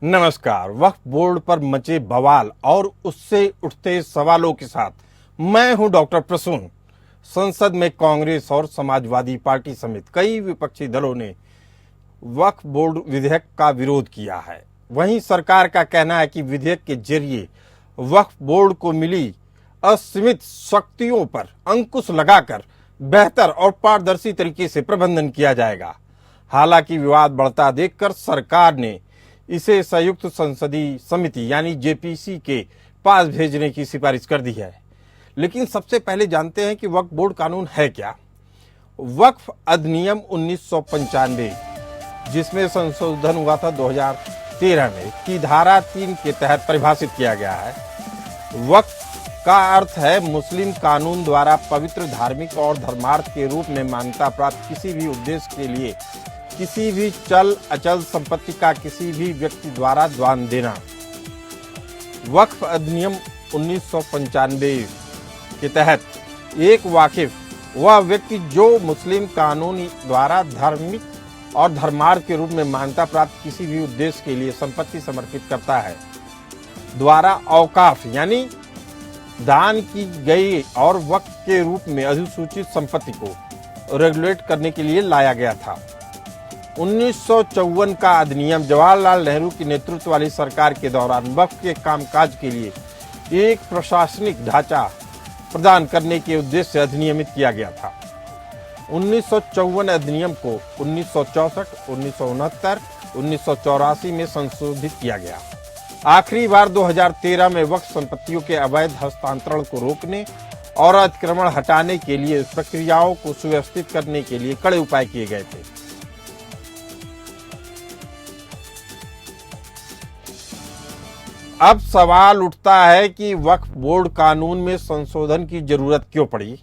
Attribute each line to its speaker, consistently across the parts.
Speaker 1: नमस्कार। वक्फ बोर्ड पर मचे बवाल और उससे उठते सवालों के साथ मैं हूं डॉक्टर प्रसून। संसद में कांग्रेस और समाजवादी पार्टी समेत कई विपक्षी दलों ने वक्फ बोर्ड विधेयक का विरोध किया है। वहीं सरकार का कहना है कि विधेयक के जरिए वक्फ बोर्ड को मिली असीमित शक्तियों पर अंकुश लगाकर बेहतर और पारदर्शी तरीके से प्रबंधन किया जाएगा। हालांकि विवाद बढ़ता देखकर सरकार ने इसे संयुक्त संसदीय समिति यानी जेपीसी के पास भेजने की सिफारिश कर दी है। लेकिन सबसे पहले जानते हैं कि वक्फ बोर्ड कानून है क्या। वक्फ अधिनियम 1995 जिसमें संशोधन हुआ था 2013 में की धारा 3 के तहत परिभाषित किया गया है। वक्फ का अर्थ है मुस्लिम कानून द्वारा पवित्र धार्मिक और धर्मार्थ के रूप में मान्यता प्राप्त किसी भी उद्देश्य के लिए किसी भी चल अचल संपत्ति का किसी भी व्यक्ति द्वारा दान देना। वक्फ अधिनियम 1995 के तहत एक वाकिफ वह व्यक्ति जो मुस्लिम कानून द्वारा धार्मिक और धर्मार्थ के रूप में मान्यता प्राप्त किसी भी उद्देश्य के लिए संपत्ति समर्पित करता है द्वारा औकाफ यानी दान की गई और वक्फ के रूप में अधिसूचित संपत्ति को रेगुलेट करने के लिए लाया गया था। 1954 का अधिनियम जवाहरलाल नेहरू की नेतृत्व वाली सरकार के दौरान वक्फ के कामकाज के लिए एक प्रशासनिक ढांचा प्रदान करने के उद्देश्य से अधिनियमित किया गया था। 1954 अधिनियम को 1964, 1969, 1984 में संशोधित किया गया। आखिरी बार 2013 में वक्फ संपत्तियों के अवैध हस्तांतरण को रोकने और अतिक्रमण हटाने के लिए प्रक्रियाओं को सुव्यवस्थित करने के लिए कड़े उपाय किए गए थे। अब सवाल उठता है कि वक्फ बोर्ड कानून में संशोधन की जरूरत क्यों पड़ी,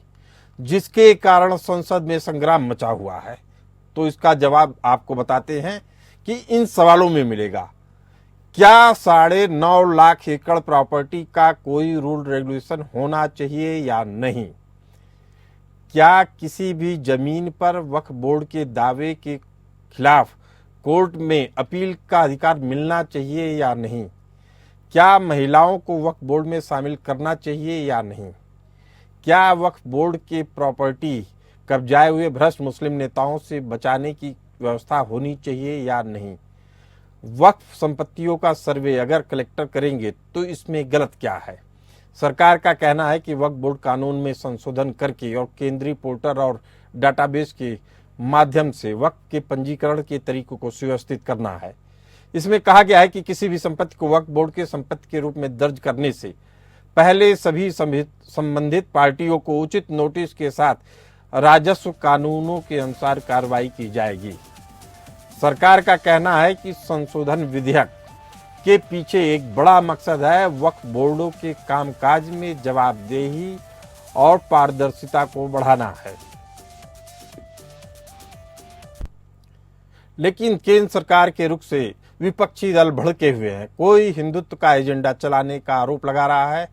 Speaker 1: जिसके कारण संसद में संग्राम मचा हुआ है। तो इसका जवाब आपको बताते हैं कि इन सवालों में मिलेगा। क्या 9.5 लाख एकड़ प्रॉपर्टी का कोई रूल रेगुलेशन होना चाहिए या नहीं? क्या किसी भी जमीन पर वक्फ बोर्ड के दावे के खिलाफ कोर्ट में अपील का अधिकार मिलना चाहिए या नहीं? क्या महिलाओं को वक्फ बोर्ड में शामिल करना चाहिए या नहीं? क्या वक्फ बोर्ड के प्रॉपर्टी कब्जाए हुए भ्रष्ट मुस्लिम नेताओं से बचाने की व्यवस्था होनी चाहिए या नहीं? वक्फ संपत्तियों का सर्वे अगर कलेक्टर करेंगे तो इसमें गलत क्या है? सरकार का कहना है कि वक्फ बोर्ड कानून में संशोधन करके और केंद्रीय पोर्टल और डाटाबेस के माध्यम से वक्फ के पंजीकरण के तरीकों को सुव्यवस्थित करना है। इसमें कहा गया है कि किसी भी संपत्ति को वक्फ बोर्ड के संपत्ति के रूप में दर्ज करने से पहले सभी संबंधित पार्टियों को उचित नोटिस के साथ राजस्व कानूनों के अनुसार कार्रवाई की जाएगी। सरकार का कहना है कि संशोधन विधेयक के पीछे एक बड़ा मकसद है वक्फ बोर्डों के कामकाज में जवाबदेही और पारदर्शिता को बढ़ाना है। लेकिन केंद्र सरकार के रुख से विपक्षी दल भड़के हुए हैं। कोई हिंदुत्व का एजेंडा चलाने का आरोप लगा रहा है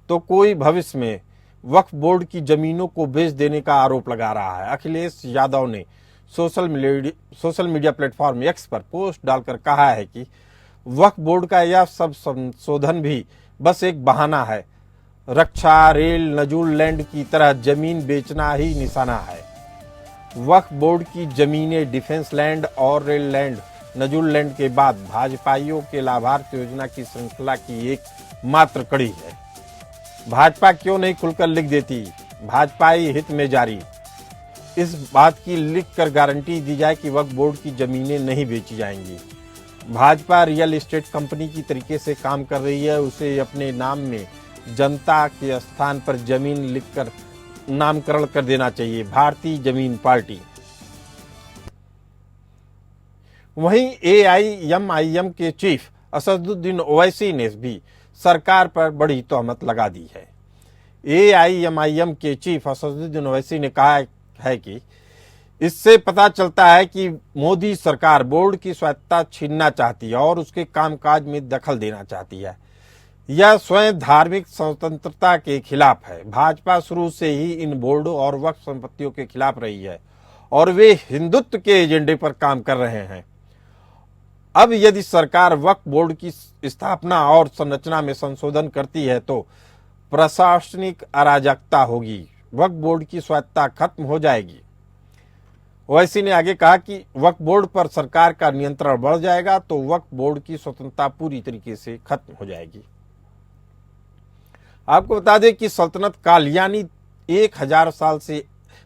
Speaker 1: तो कोई भविष्य में वक्फ बोर्ड की जमीनों को बेच देने का आरोप लगा रहा है। अखिलेश यादव ने सोशल मीडिया प्लेटफॉर्म एक्स पर पोस्ट डालकर कहा है कि वक्फ बोर्ड का यह सब संशोधन भी बस एक बहाना है। रक्षा, रेल, नजूल लैंड की तरह जमीन बेचना ही निशाना है। वक्फ बोर्ड की जमीनें डिफेंस लैंड और रेल लैंड, नजूल लैंड के बाद भाजपाइयों के लाभार्थ योजना की श्रृंखला की एक मात्र कड़ी है। भाजपा क्यों नहीं खुलकर लिख देती, भाजपाई हित में जारी, इस बात की लिखकर गारंटी दी जाए कि वक्फ बोर्ड की जमीनें नहीं बेची जाएंगी। भाजपा रियल एस्टेट कंपनी की तरीके से काम कर रही है। उसे अपने नाम में जनता के स्थान पर जमीन लिखकर नामकरण कर देना चाहिए, भारतीय जमीन पार्टी। वहीं AIMIM के चीफ असदुद्दीन ओवैसी ने भी सरकार पर बड़ी तोहमत लगा दी है। AIMIM के चीफ असदुद्दीन ओवैसी ने कहा है कि इससे पता चलता है कि मोदी सरकार बोर्ड की स्वायत्तता छीनना चाहती है और उसके कामकाज में दखल देना चाहती है। यह स्वयं धार्मिक स्वतंत्रता के खिलाफ है। भाजपा शुरू से ही इन बोर्डों और वक्फ संपत्तियों के खिलाफ रही है और वे हिंदुत्व के एजेंडे पर काम कर रहे हैं। अब यदि सरकार वक्फ बोर्ड की स्थापना और संरचना में संशोधन करती है तो प्रशासनिक अराजकता होगी, वक्फ बोर्ड की स्वायत्तता खत्म हो जाएगी। ओवैसी ने आगे कहा कि वक्फ बोर्ड पर सरकार का नियंत्रण बढ़ जाएगा तो वक्फ बोर्ड की स्वतंत्रता पूरी तरीके से खत्म हो जाएगी। आपको बता दें कि सल्तनत काल यानी 1000 साल से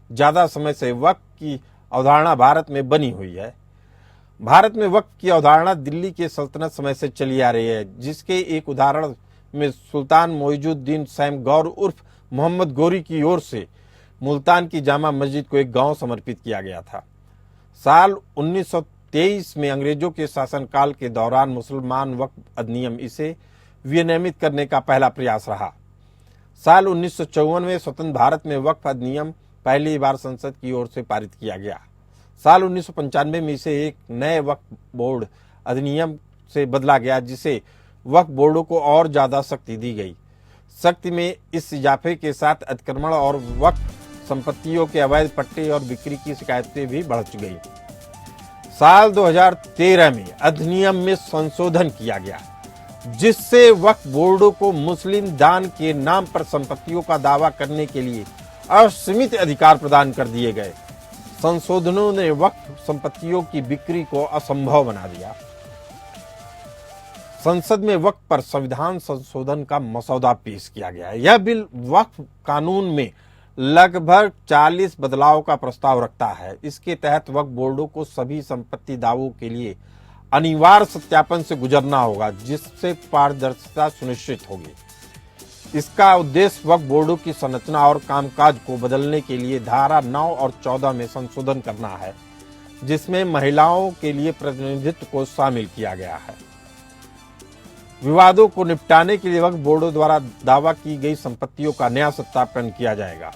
Speaker 1: ज्यादा समय से वक्फ की अवधारणा भारत में बनी हुई है। भारत में वक्फ की अवधारणा दिल्ली के सल्तनत समय से चली आ रही है, जिसके एक उदाहरण में सुल्तान मोइजुद्दीन सैम गौर उर्फ मोहम्मद गोरी की ओर से मुल्तान की जामा मस्जिद को एक गांव समर्पित किया गया था। साल 1923 में अंग्रेजों के शासनकाल के दौरान मुसलमान वक्फ अधिनियम इसे विनियमित करने का पहला प्रयास रहा। साल 1954 में स्वतंत्र भारत में वक्फ अधिनियम पहली बार संसद की ओर से पारित किया गया। साल 1995 में इसे एक नए वक्फ बोर्ड अधिनियम से बदला गया, जिसे वक्फ बोर्डों को और ज्यादा शक्ति दी गई। शक्ति में इस इजाफे के साथ अतिक्रमण और वक्फ संपत्तियों के अवैध पट्टे और बिक्री की शिकायतें भी बढ़ गई। साल 2013 में अधिनियम में संशोधन किया गया, जिससे वक्फ बोर्डों को मुस्लिम दान के नाम पर संपत्तियों का दावा करने के लिए असीमित अधिकार प्रदान कर दिए गए। संशोधनों ने वक्फ संपत्तियों की बिक्री को असंभव बना दिया। संसद में वक्फ पर संविधान संशोधन का मसौदा पेश किया गया है। यह बिल वक्फ कानून में लगभग 40 बदलाव का प्रस्ताव रखता है। इसके तहत वक्फ बोर्डों को सभी संपत्ति दावों के लिए अनिवार्य सत्यापन से गुजरना होगा, जिससे पारदर्शिता सुनिश्चित होगी। इसका उद्देश्य वक्फ बोर्डों की संरचना और कामकाज को बदलने के लिए धारा 9 और 14 में संशोधन करना है, जिसमें महिलाओं के लिए प्रतिनिधित्व को शामिल किया गया है। विवादों को निपटाने के लिए वक्फ बोर्डों द्वारा दावा की गई संपत्तियों का नया सत्यापन किया जाएगा।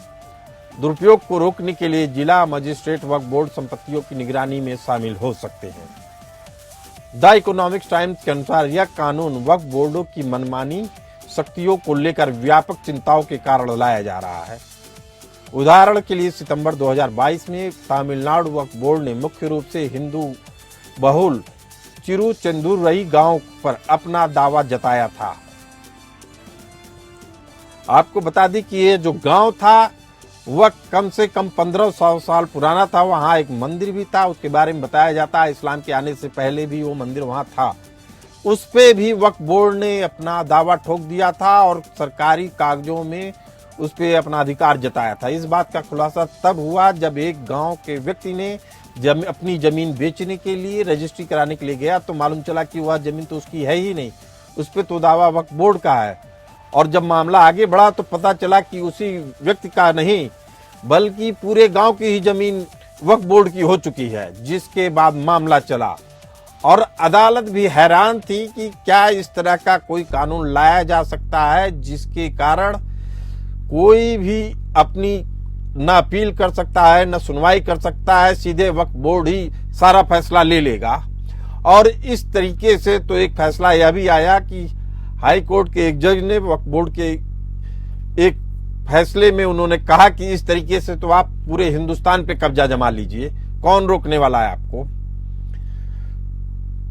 Speaker 1: दुरुपयोग को रोकने के लिए जिला मजिस्ट्रेट वक्फ बोर्ड संपत्तियों की निगरानी में शामिल हो सकते हैं। द इकोनॉमिक्स टाइम्स के अनुसार यह कानून वक्फ बोर्डों की मनमानी शक्तियों को लेकर व्यापक चिंताओं के कारण लाया जा रहा है। उदाहरण के लिए सितंबर 2022 में तमिलनाडु वक्फ बोर्ड ने मुख्य रूप से हिंदू बहुल तिरुचेंदुरई गांव पर अपना दावा जताया था। आपको बता दें कि ये जो गांव था वह कम से कम 1500 साल पुराना था। वहां एक मंदिर भी था, उसके बारे में बताया जाता है इस्लाम के आने से पहले भी वो मंदिर वहां था। उस पे भी वक्फ बोर्ड ने अपना दावा ठोक दिया था और सरकारी कागजों में उस पे अपना अधिकार जताया था। इस बात का खुलासा तब हुआ जब एक गांव के व्यक्ति ने अपनी जमीन बेचने के लिए रजिस्ट्री कराने के लिए गया, तो मालूम चला कि वह जमीन तो उसकी है ही नहीं, उस पे तो दावा वक्फ बोर्ड का है। और जब मामला आगे बढ़ा तो पता चला कि उसी व्यक्ति का नहीं बल्कि पूरे गांव की ही जमीन वक्फ बोर्ड की हो चुकी है। जिसके बाद मामला चला और अदालत भी हैरान थी कि क्या इस तरह का कोई कानून लाया जा सकता है जिसके कारण कोई भी अपनी न अपील कर सकता है न सुनवाई कर सकता है, सीधे वक्फ बोर्ड ही सारा फैसला ले लेगा। और इस तरीके से तो एक फैसला यह भी आया कि हाई कोर्ट के एक जज ने वक्फ बोर्ड के एक फैसले में उन्होंने कहा कि इस तरीके से तो आप पूरे हिंदुस्तान पे कब्जा जमा लीजिए, कौन रोकने वाला है आपको।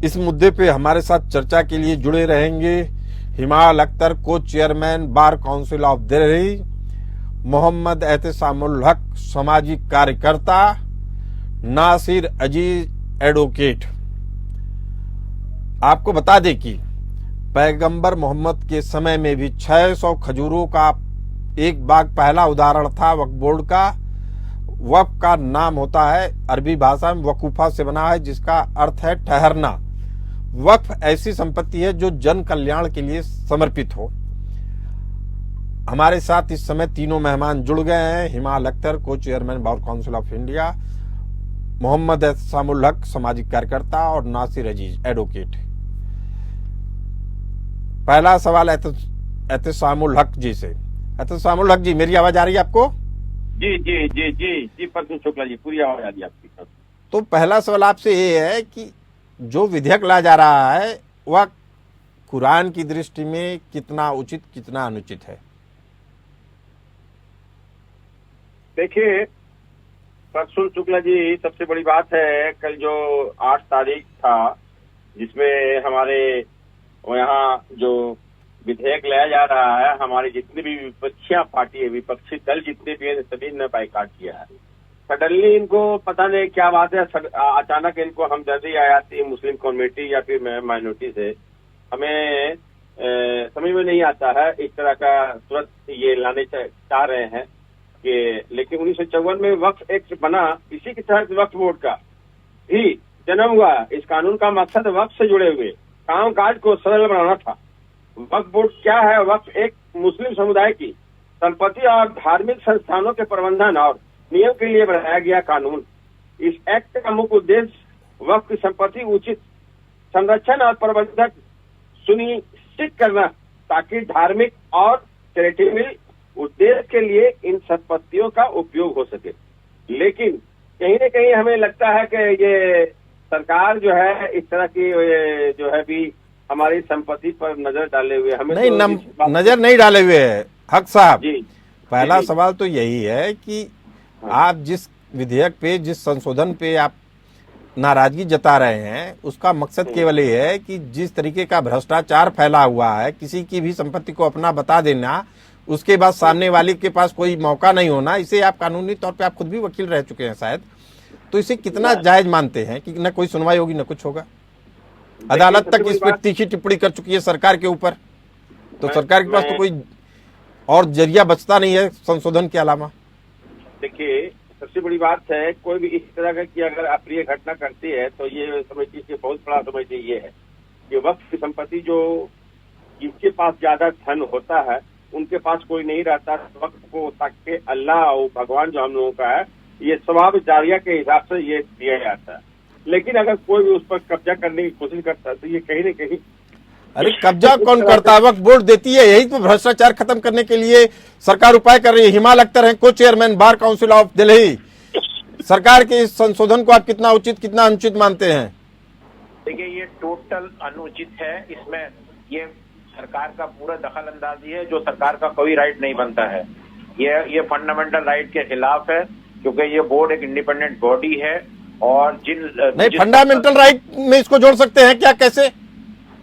Speaker 1: इस मुद्दे पे हमारे साथ चर्चा के लिए जुड़े रहेंगे Himal Akhtar, co chairman bar council of Delhi, Mohammad Ehtesamul Haq सामाजिक कार्यकर्ता, नासिर अजीज एडवोकेट। आपको बता दें कि पैगंबर मोहम्मद के समय में भी 600 खजूरों का एक बाग पहला उदाहरण था वक्फ बोर्ड का। वक्फ का नाम होता है अरबी भाषा में वकूफा से बना है, जिसका अर्थ है ठहरना। वक्फ ऐसी संपत्ति है जो जन कल्याण के लिए समर्पित हो। हमारे साथ इस समय तीनों मेहमान जुड़ गए हैं, Himal Akhtar, co chairman bar council of India, Mohammad Ehtesamul Haq सामाजिक कार्यकर्ता और नासिर अजीज एडवोकेट। पहला सवाल एहतसामुल हक जी से। एहतसामुल हक जी, मेरी आवाज आ रही है आपको?
Speaker 2: जी जी जी जी जी प्रसून शुक्ला जी, पूरी आवाज आ रही है आपकी।
Speaker 1: तो पहला सवाल आपसे ये है कि जो विधेयक लाया जा रहा है वह कुरान की दृष्टि में कितना उचित कितना अनुचित है?
Speaker 2: देखिए प्रसून शुक्ला जी, सबसे बड़ी बात है कल जो 8 तारीख था जिसमें हमारे यहाँ जो विधेयक लाया जा रहा है, हमारी जितनी भी विपक्षी पार्टी है, विपक्षी दल जितने भी हैं, सभी ने बाइकाट किया है। सडनली इनको पता नहीं क्या बात है, अचानक इनको हमदर्दी आ जाती है मुस्लिम कम्युनिटी या फिर माइनॉरिटी से। हमें समझ में नहीं आता है इस तरह का तुरंत ये लाने चाह रहे हैं कि, लेकिन 1954 में वक्फ एक्ट बना, इसी के तहत वक्फ बोर्ड का भी जन्म हुआ। इस कानून का मकसद वक्फ से जुड़े हुए काम काज को सरल बनाना था। वक्फ बोर्ड क्या है? वक्फ एक मुस्लिम समुदाय की संपत्ति और धार्मिक संस्थानों के प्रबंधन और नियम के लिए बनाया गया कानून। इस एक्ट का मुख्य उद्देश्य वक्फ की संपत्ति उचित संरक्षण और प्रबंधन सुनिश्चित करना, ताकि धार्मिक और चैरिटेबल उद्देश्य के लिए इन संपत्तियों का उपयोग हो सके। लेकिन कहीं न कहीं हमें लगता है कि ये सरकार जो है इस तरह की जो है भी हमारी संपत्ति पर नजर डाले हुए, हमें
Speaker 1: नहीं
Speaker 2: तो
Speaker 1: नजर नहीं डाले हुए है हक साहब।
Speaker 2: जी
Speaker 1: पहला
Speaker 2: जी,
Speaker 1: सवाल तो यही है कि आप जिस विधेयक पे, जिस संशोधन पे आप नाराजगी जता रहे हैं, उसका मकसद केवल ये है कि जिस तरीके का भ्रष्टाचार फैला हुआ है, किसी की भी संपत्ति को अपना बता देना, उसके बाद सामने वाले के पास कोई मौका नहीं होना, इसे आप कानूनी तौर पे आप खुद भी वकील रह चुके हैं शायद, तो इसे कितना जायज मानते हैं कि न कोई सुनवाई होगी न कुछ होगा? अदालत तक इस पर तीखी टिप्पणी कर चुकी है सरकार के ऊपर, तो सरकार के पास तो कोई और जरिया बचता नहीं है संशोधन के अलावा।
Speaker 2: देखिए, सबसे बड़ी बात है, कोई भी इस तरह की अगर अप्रिय घटना करती है तो ये समझिए कि बहुत बड़ा समझिए ये है कि वक्त की संपत्ति जो जिसके पास ज्यादा धन होता है उनके पास कोई नहीं रहता, वक्त को ताकि अल्लाह और भगवान जो हम लोगों का है, ये स्वभाव जारिया के हिसाब से ये दिया जाता है। लेकिन अगर कोई भी उस पर कब्जा करने की कोशिश करता है तो ये कहीं न कहीं,
Speaker 1: अरे कब्जा कौन करता है? वक्फ बोर्ड देती है, यही तो भ्रष्टाचार खत्म करने के लिए सरकार उपाय कर रही है। हिमाल अख्तर हैं को chairman bar council of Delhi. सरकार के इस संशोधन को आप कितना उचित कितना अनुचित मानते हैं?
Speaker 3: देखिए, ये टोटल अनुचित है। इसमें ये सरकार का पूरा दखल अंदाजी है, जो सरकार का कोई राइट नहीं बनता है। ये फंडामेंटल राइट के खिलाफ है, क्योंकि ये बोर्ड एक इंडिपेंडेंट बॉडी है और
Speaker 1: नहीं, फंडामेंटल राइट में इसको जोड़ सकते हैं क्या? कैसे?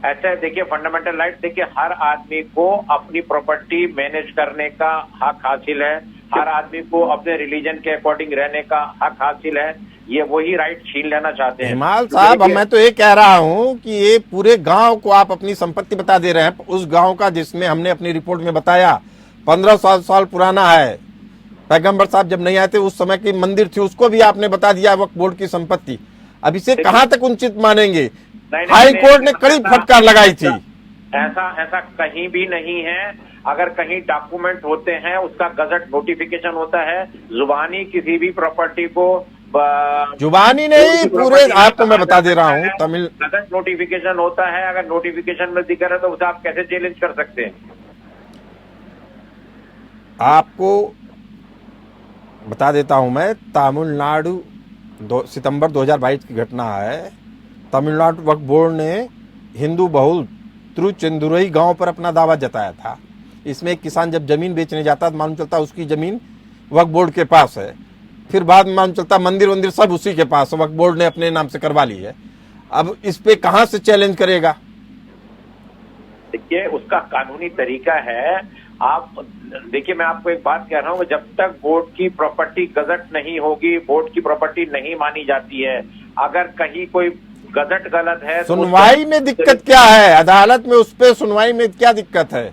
Speaker 3: ऐसा है, देखिए, फंडामेंटल राइट, देखिए, हर आदमी को अपनी प्रॉपर्टी मैनेज करने का हक हासिल है, हर आदमी को अपने रिलीजन के अकॉर्डिंग रहने का हक हासिल है। ये वही राइट छीन लेना चाहते हैं।
Speaker 1: हिमाल साहब, मैं तो ये कह रहा हूँ कि ये पूरे गांव को आप अपनी संपत्ति बता दे रहे हैं, उस गांव का जिसमें हमने अपनी रिपोर्ट में बताया 1500 साल पुराना है, पैगंबर साहब जब नहीं आए थे उस समय की मंदिर थी, उसको भी आपने बता दिया वक्फ बोर्ड की संपत्ति। अब इसे कहां तक उचित मानेंगे? हाई कोर्ट ने कड़ी फटकार लगाई थी।
Speaker 3: ऐसा कहीं भी नहीं है। अगर कहीं डॉक्यूमेंट होते हैं, उसका गजट नोटिफिकेशन होता है। जुबानी किसी भी प्रॉपर्टी को,
Speaker 1: जुबानी नहीं, पूरे आपको मैं बता दे रहा हूँ, तमिल
Speaker 3: गजट नोटिफिकेशन होता है। अगर नोटिफिकेशन में दिख रहा है तो उसे आप कैसे चैलेंज कर सकते हैं?
Speaker 1: आपको बता देता हूं मैं, तमिलनाडु सितंबर 2022 की घटना है। तमिलनाडु वक्फ बोर्ड ने हिंदू बहुल तिरुचेंदुरई गांव पर अपना दावा जताया था। इसमें एक किसान जब जमीन बेचने जाता तो मालूम चलता उसकी जमीन वक्फ बोर्ड के पास है, फिर बाद में मालूम चलता मंदिर वंदिर सब उसी के पास, वक्फ बोर्ड ने अपने नाम से करवा ली है। अब इस पे कहां से चैलेंज करेगा?
Speaker 3: देखिए, उसका कानूनी तरीका है। आप देखिए, मैं आपको एक बात कह रहा हूँ, जब तक बोर्ड की प्रॉपर्टी गजट नहीं होगी, बोर्ड की प्रॉपर्टी नहीं मानी जाती है। अगर कहीं कोई गजट गलत है,
Speaker 1: सुनवाई में दिक्कत क्या है? अदालत में उस पे सुनवाई में क्या दिक्कत है?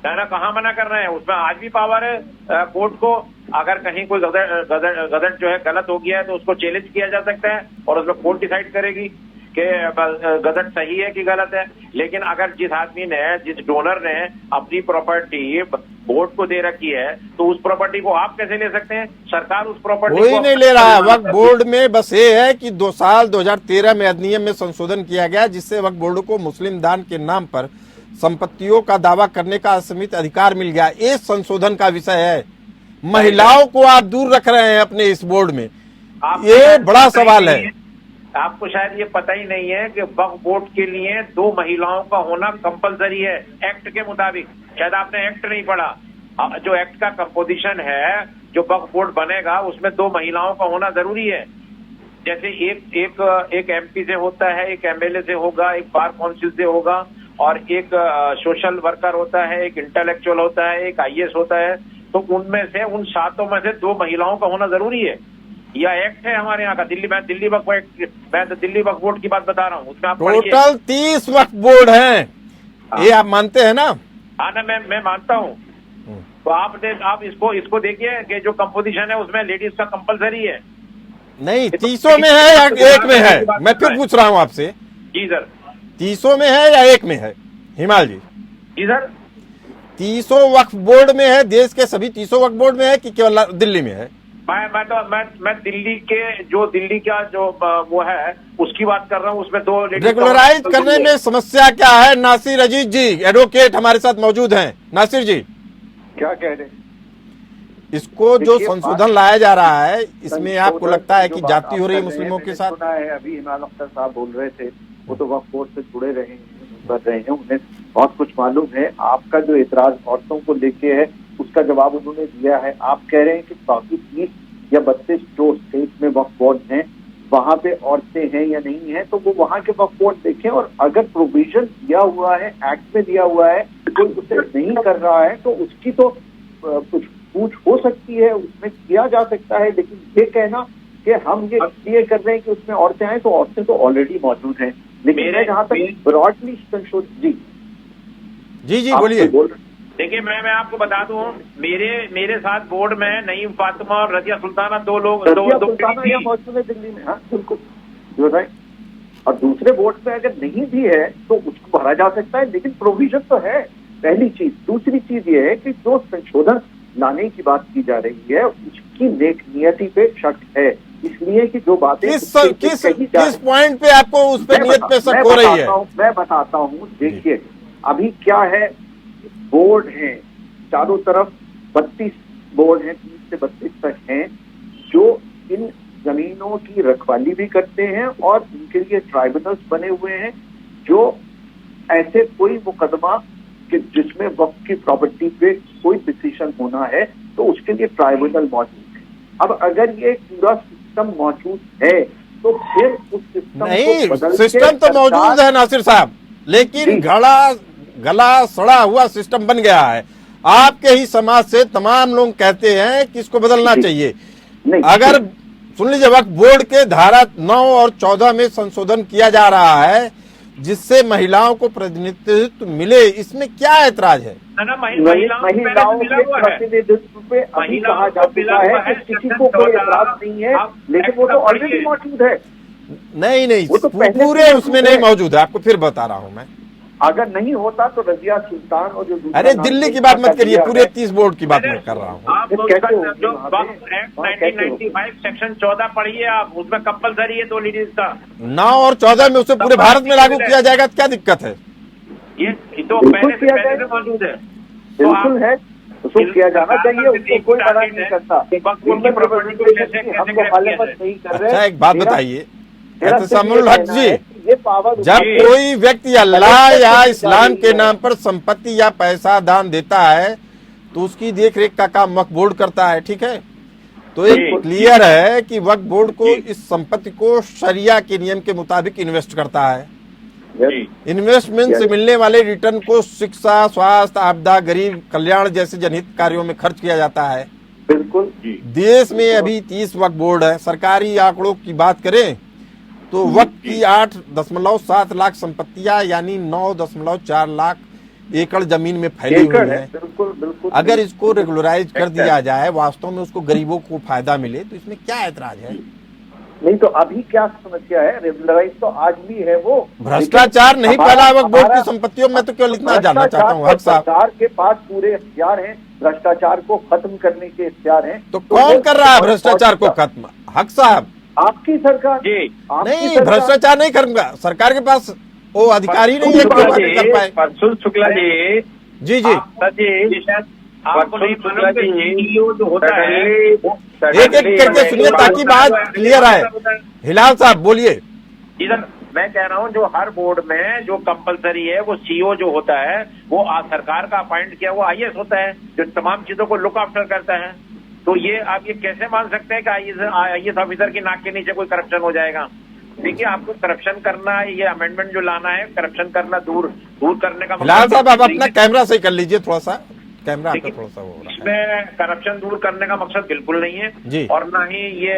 Speaker 3: ना कहाँ मना कर रहे हैं, उसमें आज भी पावर है कोर्ट को। अगर कहीं कोई गजट जो है गलत हो गया है तो उसको चैलेंज किया जा सकता है और उसमें कोर्ट डिसाइड करेगी कि गजट सही है कि गलत है। लेकिन अगर जिस आदमी ने, जिस डोनर ने अपनी प्रॉपर्टी बोर्ड को दे रखी है, तो उस प्रॉपर्टी को आप कैसे ले सकते हैं? सरकार उस प्रॉपर्टी
Speaker 1: कोई नहीं ले रहा है। वक्फ बोर्ड में बस ये है कि 2013 में अधिनियम में संशोधन किया गया, जिससे वक्फ बोर्ड को मुस्लिम दान के नाम पर संपत्तियों का दावा करने का असीमित अधिकार मिल गया। ये संशोधन का विषय है। महिलाओं को आप दूर रख रहे हैं अपने इस बोर्ड में, ये बड़ा सवाल है।
Speaker 3: आपको शायद ये पता ही नहीं है कि वक्फ बोर्ड के लिए 2 महिलाओं का होना कंपलसरी है एक्ट के मुताबिक। शायद आपने एक्ट नहीं पढ़ा। जो एक्ट का कंपोजिशन है, जो वक्फ बोर्ड बनेगा, उसमें 2 महिलाओं का होना जरूरी है। जैसे एक एमपी से होता है, एक एमएलए से होगा, एक बार काउंसिल से होगा, और एक सोशल वर्कर होता है, एक इंटेलेक्चुअल होता है, एक आईएएस होता है। तो उनमें से, उन 7 में से 2 महिलाओं का होना जरूरी है। यह एक्ट है हमारे यहाँ का, दिल्ली वक्फ एक्ट, मैं तो दिल्ली वक्फ बोर्ड की बात बता रहा हूँ, उसमें आप पढ़िए।
Speaker 1: टोटल 30 वक्फ बोर्ड हैं, ये आप मानते हैं ना?
Speaker 3: हाँ ना, मैं मानता हूँ। तो आप इसको देखिए कि जो कंपोजिशन है उसमें लेडीज का कंपलसरी है।
Speaker 1: नहीं, 30 में है या 1 में है? मैं फिर पूछ रहा हूँ आपसे,
Speaker 3: जी सर,
Speaker 1: 30 में है या 1 में है? हिमाल जी,
Speaker 3: जी सर,
Speaker 1: 30 वक्फ बोर्ड में है? देश के सभी 30 वक्फ बोर्ड में है कि केवल दिल्ली में है?
Speaker 3: मैं दिल्ली का जो वो है उसकी बात कर रहा हूँ। उसमें 2
Speaker 1: रेगुलराइज करने में समस्या क्या है? नासिर अजीज जी, एडवोकेट, हमारे साथ मौजूद हैं। नासिर जी,
Speaker 4: क्या कह रहे हैं?
Speaker 1: इसको जो संशोधन लाया जा रहा है, इसमें आपको लगता है कि जाति हो रही है मुस्लिमों के साथ?
Speaker 4: सुना है, अभी इमाम अख्तर साहब बोल रहे थे, वो तो वक्फ बोर्ड से जुड़े रहे हैं, कर रहे हैं, उन्हें बहुत कुछ मालूम है। आपका जो एतराज औरतों को लेके है, उसका जवाब उन्होंने दिया है। आप कह रहे हैं कि बाकी 30 या 32 जो स्टेट में वक्फ बोर्ड हैं, वहां पे औरतें हैं या नहीं है, तो वो वहां के वक्फ बोर्ड देखें, और अगर प्रोविजन दिया हुआ है, एक्ट में दिया हुआ है, कोई उसे नहीं कर रहा है, तो उसकी तो कुछ पूछ हो सकती है, उसमें किया जा सकता है। लेकिन ये कहना कि हम ये इसलिए कर रहे हैं कि उसमें औरतें आए, तो औरतें तो ऑलरेडी मौजूद हैं। लेकिन मैं जहां तक ब्रॉडली संशोधित,
Speaker 1: जी बोलिए।
Speaker 3: देखिए, मैं आपको बता दूं, मेरे साथ बोर्ड में नईम फातिमा और रजिया सुल्ताना दो
Speaker 4: सुल्ताना या मौजूद है दिल्ली में। हाँ बिल्कुल, जो है। और दूसरे बोर्ड में अगर नहीं भी है तो उसको भरा जा सकता है, लेकिन प्रोविजन तो है, पहली चीज। दूसरी चीज ये है कि जो संशोधन लाने की बात की जा रही है, उसकी नेक नियति पे शक है, इसलिए कि जो बातें
Speaker 1: किस पॉइंट पे आपको उस पे नियत पे शक हो रही है?
Speaker 4: मैं बताता हूँ। देखिए, अभी क्या है, बोर्ड हैं चारों तरफ, 32 बोर्ड हैं, 30 से 32 तक हैं, जो इन जमीनों की रखवाली भी करते हैं, और उनके लिए ट्राइब्यूनल्स बने हुए हैं, जो ऐसे कोई मुकदमा कि जिसमें वक्फ की प्रॉपर्टी पे कोई डिसीजन होना है, तो उसके लिए ट्राइब्यूनल मौजूद है। अब अगर ये पूरा सिस्टम मौजूद है, तो फिर उस सिस्टम
Speaker 1: नहीं,
Speaker 4: को बदल
Speaker 1: सिस्टम तो मौजूद है नासिर साहब, लेकिन गला सड़ा हुआ सिस्टम बन गया है। आपके ही समाज से तमाम लोग कहते हैं कि इसको बदलना चाहिए। अगर सुन लीजिए, वक्फ बोर्ड के धारा 9 और 14 में संशोधन किया जा रहा है, जिससे महिलाओं को प्रतिनिधित्व मिले, इसमें क्या ऐतराज है?
Speaker 4: महिलाओं के प्रतिनिधित्व पे अभी कहा जा चुका है कि किसी को कोई ऐतराज नहीं है, लेकिन वो तो ऑलरेडी मौजूद है।
Speaker 1: नहीं,
Speaker 4: वो तो
Speaker 1: पूरे उसमें नहीं मौजूद है। आपको फिर बता रहा हूँ मैं, अगर
Speaker 4: नहीं होता तो रजिया सुल्तान और जो,
Speaker 1: अरे दिल्ली की बात मत करिए, पूरे 30 बोर्ड की बात मैं कर रहा हूँ।
Speaker 3: जो 1995 सेक्शन 14 पढ़िए आप, उसमें कंपलसरी है 2 लेडीज का।
Speaker 1: 9 और 14 में उसे पूरे भारत में लागू किया जाएगा, क्या दिक्कत है?
Speaker 3: ये तो पहले से मौजूद है,
Speaker 4: बिल्कुल है, उसको किया जाना चाहिए, उसको कोई मना नहीं करता। हम मुखालिफत नहीं कर रहे।
Speaker 1: अच्छा, एक बात बताइए एहतसामुल हक जी,
Speaker 4: ये पावर
Speaker 1: जब कोई व्यक्ति अल्लाह या इस्लाम के नाम पर संपत्ति या पैसा दान देता है, तो उसकी देख रेख का काम वक्फ बोर्ड करता है, ठीक है? तो एक क्लियर है कि वक्फ बोर्ड को इस संपत्ति को शरिया के नियम के मुताबिक इन्वेस्ट करता है। इन्वेस्टमेंट से मिलने वाले रिटर्न को शिक्षा, स्वास्थ्य, आपदा, गरीब कल्याण जैसे जनहित कार्यों में खर्च किया जाता है।
Speaker 4: बिल्कुल।
Speaker 1: देश में अभी 30 वक्फ बोर्ड है। सरकारी आंकड़ों की बात करें तो वक्फ की 8.7 लाख संपत्तियां, यानी 9.4 लाख एकड़ जमीन में फैली हुई है।
Speaker 4: बिल्कुल।
Speaker 1: अगर इसको रेगुलराइज कर दिया जाए, वास्तव में उसको गरीबों को फायदा मिले, तो इसमें क्या ऐतराज है?
Speaker 4: नहीं तो अभी क्या समस्या है? रेगुलराइज तो आज भी है। वो
Speaker 1: भ्रष्टाचार नहीं फैला वक्फ बोर्ड की संपत्तियों में, तो केवल इतना जानना चाहता हूँ हक साहब।
Speaker 4: सरकार के पास पूरे इख्तियार हैं, भ्रष्टाचार को खत्म करने के इख्तियार हैं।
Speaker 1: तो कौन कर रहा है भ्रष्टाचार को खत्म? हक साहब,
Speaker 4: आपकी सरकार।
Speaker 1: नहीं, भ्रष्टाचार नहीं करूंगा। सरकार के पास वो अधिकारी नहीं है कि कर पाए।
Speaker 2: परसुल शुक्ला जी,
Speaker 1: जी
Speaker 3: आपको नहीं मालूम कि CEO जो होता है,
Speaker 1: एक एक करके सुनिए ताकि बात क्लियर आए। हिलाल साहब बोलिए।
Speaker 3: इधर मैं कह रहा हूँ, जो हर बोर्ड में जो कंपलसरी है, वो CEO जो होता है, वो सरकार का अपॉइंट किया वो IAS होता है, जो तमाम चीजों को लुक आफ्टर करता है। तो ये आप ये कैसे मान सकते हैं कि आईएएस ऑफिसर की नाक के नीचे कोई करप्शन हो जाएगा? देखिए, आपको करप्शन करना, ये अमेंडमेंट जो लाना है, करप्शन करना दूर करने का
Speaker 1: फिलहाल साहब आप अपना कैमरा सही कर लीजिए, थोड़ा सा कैमरा आपका थोड़ा सा हो रहा है।
Speaker 3: इसमें करप्शन दूर करने का मकसद बिल्कुल नहीं है
Speaker 1: जी।
Speaker 3: और ना ही ये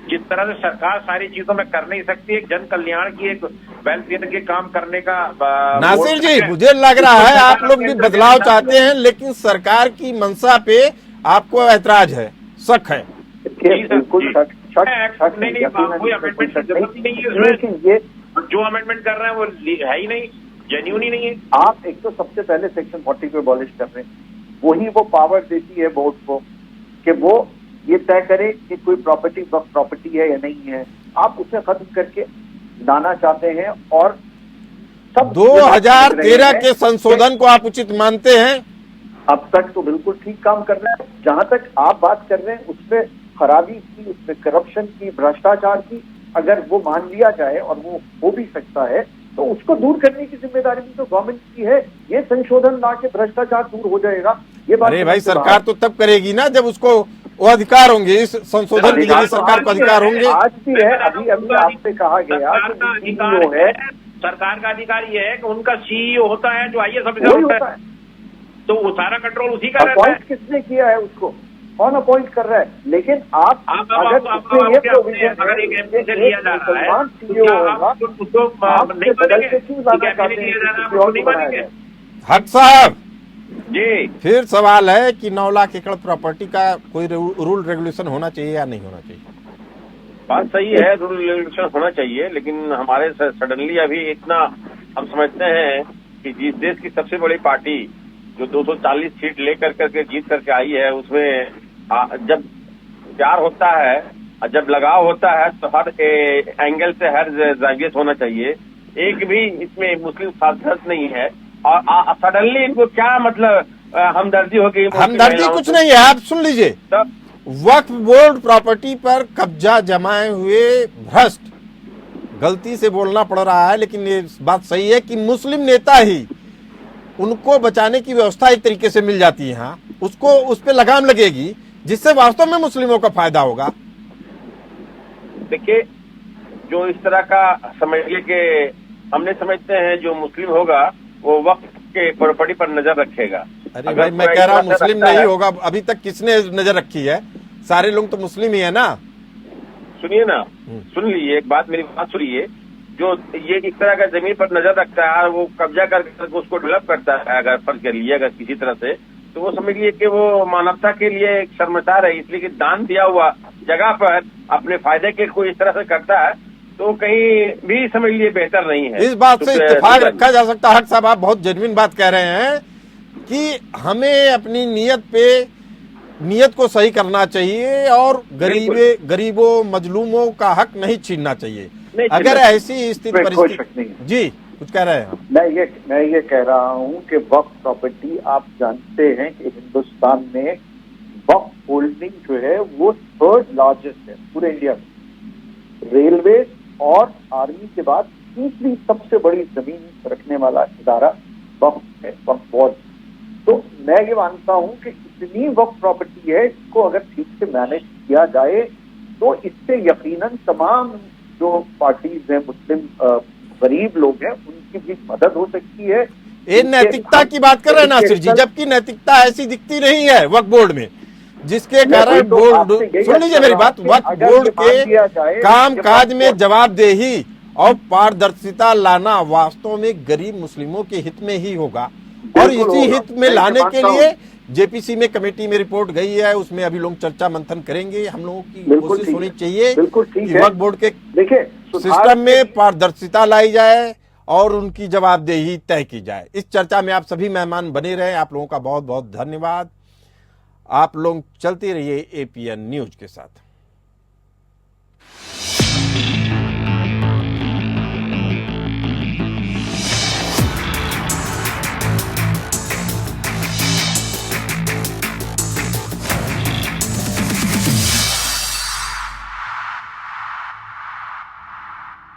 Speaker 3: जिस तरह से सरकार सारी चीजों में कर नहीं सकती, एक जन कल्याण की, एक वेलफेयर के काम करने का
Speaker 1: नासिर जी, मुझे लग रहा है आप लोग भी बदलाव चाहते हैं, लेकिन सरकार की मंशा पे आपको ऐतराज है, शक है।
Speaker 4: बिल्कुल शक
Speaker 3: नहीं, कोई अमेंडमेंट की जरूरत ही नहीं है।
Speaker 4: लेकिन ये
Speaker 3: जो अमेंडमेंट कर रहे हैं वो है ही नहीं, जेन्युइन ही नहीं है।
Speaker 4: आप एक तो सबसे पहले सेक्शन 40 को अबॉलिश कर रहे हैं, वही वो पावर देती है बोर्ड को कि वो ये तय करे कि कोई प्रॉपर्टी वक्फ प्रॉपर्टी है या नहीं है। आप उसे खत्म करके लाना चाहते हैं और सब
Speaker 1: 2013 के संशोधन को आप उचित मानते हैं?
Speaker 4: अब तक तो बिल्कुल ठीक काम कर रहे हैं। जहां तक आप बात कर रहे हैं उसमें खराबी की, उसमें करप्शन की, भ्रष्टाचार की, अगर वो मान लिया जाए और वो हो भी सकता है तो उसको दूर करने की जिम्मेदारी भी तो गवर्नमेंट की है। ये संशोधन ला के भ्रष्टाचार दूर हो जाएगा, ये बात।
Speaker 1: अरे भाई, सरकार तो तब करेगी ना जब उसको वो अधिकार होंगे, इस संशोधन के लिए सरकार को अधिकार होंगे।
Speaker 4: आज भी है, अभी आपसे कहा गया कि सीईओ है,
Speaker 3: सरकार का अधिकार ये है कि उनका सीईओ होता है जो आईएएस ऑफिसर होता है, तो वो सारा कंट्रोल उसी का रहता है।
Speaker 4: अपॉइंट किसने किया है उसको, कौन अपॉइंट कर रहा है? लेकिन आप अगर इसमें ये प्रोविजन
Speaker 3: अगर एक एमपी से लिया जा रहा है
Speaker 4: सीईओ होगा,
Speaker 3: उसको नहीं
Speaker 4: बदल के क्यों लाना चाहते हैं?
Speaker 1: हक साहब
Speaker 3: जी,
Speaker 1: फिर सवाल है कि 9 लाख एकड़ प्रॉपर्टी का कोई रूल रेगुलेशन होना चाहिए या नहीं होना चाहिए?
Speaker 2: बात सही है, रूल रेगुलेशन होना चाहिए, लेकिन हमारे सडनली अभी इतना हम समझते हैं कि जिस देश की सबसे बड़ी पार्टी जो 240 सीट लेकर करके जीत करके आई है, उसमें जब प्यार होता है और जब लगाव होता है तो हर एंगल से हर जावियत होना चाहिए। एक भी इसमें मुस्लिम सांसद नहीं है और सडनली इनको क्या मतलब हमदर्दी हो गई?
Speaker 1: हमदर्दी कुछ नहीं है, आप सुन लीजिए। वक्फ बोर्ड प्रॉपर्टी पर कब्जा जमाए हुए भ्रष्ट, गलती से बोलना पड़ रहा है लेकिन ये बात सही है कि मुस्लिम नेता ही उनको बचाने की व्यवस्था एक तरीके से मिल जाती है। हाँ, उसको उस पर लगाम लगेगी जिससे वास्तव में मुस्लिमों का फायदा होगा।
Speaker 2: देखिए, जो इस तरह का समझिए कि हमने समझते हैं जो मुस्लिम होगा वो वक्त के प्रॉपर्टी पर नजर रखेगा।
Speaker 1: अरे भाई, मैं कह रहा हूँ मुस्लिम नहीं होगा। अभी तक किसने नजर रखी है? सारे लोग तो मुस्लिम ही है ना।
Speaker 2: सुनिए ना, सुन लीजिए, एक बात, मेरी बात सुनिए। जो ये इस तरह का जमीन पर नजर रखता है, वो कब्जा करके उसको डेवलप करता है, अगर फर्ज कर लिया अगर किसी तरह से, तो वो समझिए कि वो मानवता के लिए एक शर्मसार है। इसलिए कि दान दिया हुआ जगह पर अपने फायदे के कोई इस तरह से करता है तो कहीं भी समझ लिए बेहतर नहीं है।
Speaker 1: इस बात से इत्तेफाक रखा जा सकता है। हक साहब, आप बहुत जेन्युइन बात कह रहे हैं कि हमें अपनी नीयत को सही करना चाहिए और गरीबों मजलूमों का हक नहीं छीनना चाहिए। अगर ऐसी स्थिति परिस्थिति, जी कुछ कह रहे हैं आप?
Speaker 4: मैं ये कह रहा हूँ कि वक्फ प्रॉपर्टी, आप जानते हैं कि हिंदुस्तान में वक्फ होल्डिंग जो है वो 3rd लार्जेस्ट है पूरे इंडिया में। रेलवे और आर्मी के बाद तीसरी सबसे बड़ी जमीन रखने वाला इदारा वक्फ है, वक्फ बोर्ड। तो मैं ये मानता हूँ कि इतनी वक्फ प्रॉपर्टी है, इसको अगर ठीक से मैनेज किया जाए तो इससे यकीनन तमाम जो पार्टीज हैं, मुस्लिम गरीब लोग हैं, उनकी भी मदद हो सकती है।
Speaker 1: ये नैतिकता की बात कर रहे हैं नासिर जी, जबकि नैतिकता ऐसी दिखती नहीं है वक्फ बोर्ड में, जिसके कारण बोर्ड, सुन लीजिए मेरी बात, वक्फ बोर्ड के काम काज में जवाबदेही और पारदर्शिता लाना वास्तव में गरीब मुस्लिमों के हित में ही होगा। और इसी हित में लाने के लिए जेपीसी में कमेटी में रिपोर्ट गई है, उसमें अभी लोग चर्चा मंथन करेंगे। हम लोगों की कोशिश होनी चाहिए कि वक्फ बोर्ड के सिस्टम में पारदर्शिता लाई जाए और उनकी जवाबदेही तय की जाए। इस चर्चा में आप सभी मेहमान बने रहे। आप लोगों का बहुत बहुत धन्यवाद। आप लोग चलते रहिए एपीएन न्यूज के साथ।